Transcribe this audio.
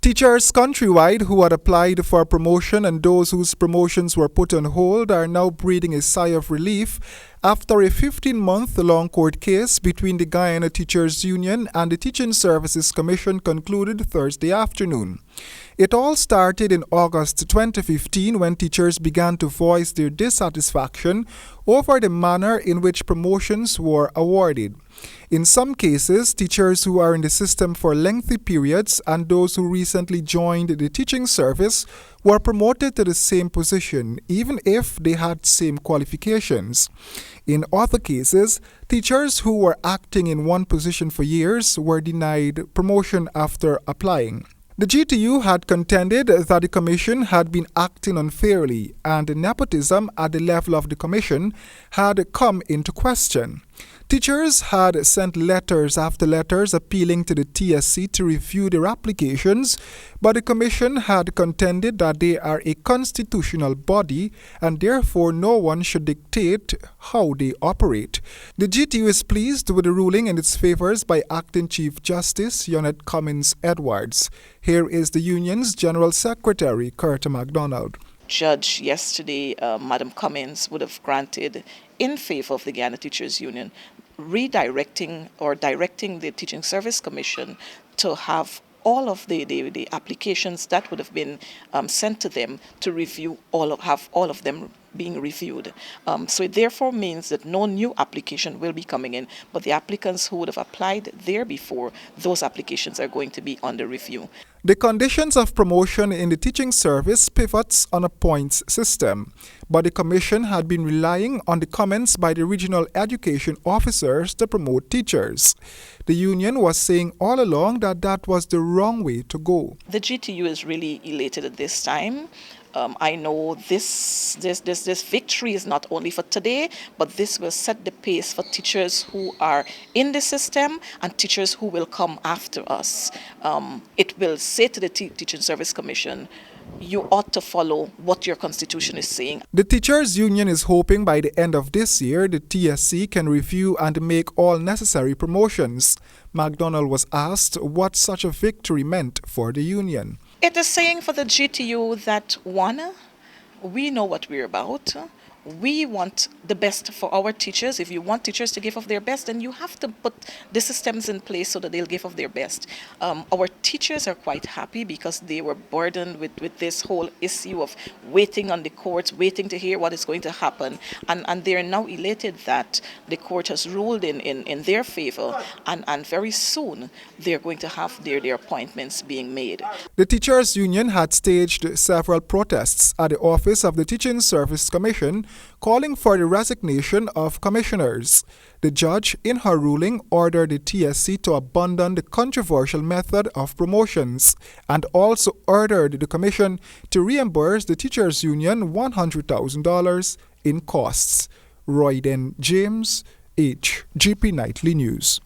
Teachers countrywide who had applied for promotion and those whose promotions were put on hold are now breathing a sigh of relief after a 15-month-long court case between the Guyana Teachers Union and the Teaching Services Commission concluded Thursday afternoon. It all started in August 2015 when teachers began to voice their dissatisfaction over the manner in which promotions were awarded. In some cases, teachers who are in the system for lengthy periods and those who recently joined the teaching service were promoted to the same position, even if they had same qualifications. In other cases, teachers who were acting in one position for years were denied promotion after applying. The GTU had contended that the Commission had been acting unfairly and nepotism at the level of the Commission had come into question. Teachers had sent letters after letters appealing to the TSC to review their applications, but the Commission had contended that they are a constitutional body and therefore no one should dictate how they operate. The GTU is pleased with the ruling in its favors by Acting Chief Justice Yonette Cummins Edwards. Here is the union's General Secretary, Curta MacDonald. Judge yesterday, Madam Cummins, would have granted in favor of the Guyana Teachers Union, redirecting or directing the Teaching Service Commission to have all of the applications that would have been sent to them to review, have all of them being reviewed. So it therefore means that no new application will be coming in, but the applicants who would have applied there before, those applications are going to be under review. The conditions of promotion in the teaching service pivots on a points system, but the Commission had been relying on the comments by the regional education officers to promote teachers. The union was saying all along that that was the wrong way to go. The GTU is really elated at this time. I know this victory is not only for today, but this will set the pace for teachers who are in the system and teachers who will come after us. It will say to the Teaching Service Commission, you ought to follow what your constitution is saying. The Teachers Union is hoping by the end of this year, the TSC can review and make all necessary promotions. MacDonald was asked what such a victory meant for the union. It is saying for the GTU that, one, we know what we're about. We want the best for our teachers. If you want teachers to give of their best, then you have to put the systems in place so that they'll give of their best. Our teachers are quite happy because they were burdened with this whole issue of waiting on the courts, waiting to hear what is going to happen. And they're now elated that the court has ruled in their favor, and very soon they're going to have their appointments being made. The Teachers Union had staged several protests at the office of the Teaching Service Commission, calling for the resignation of commissioners. The judge, in her ruling, ordered the TSC to abandon the controversial method of promotions and also ordered the commission to reimburse the Teachers Union $100,000 in costs. Royden James, HGP Nightly News.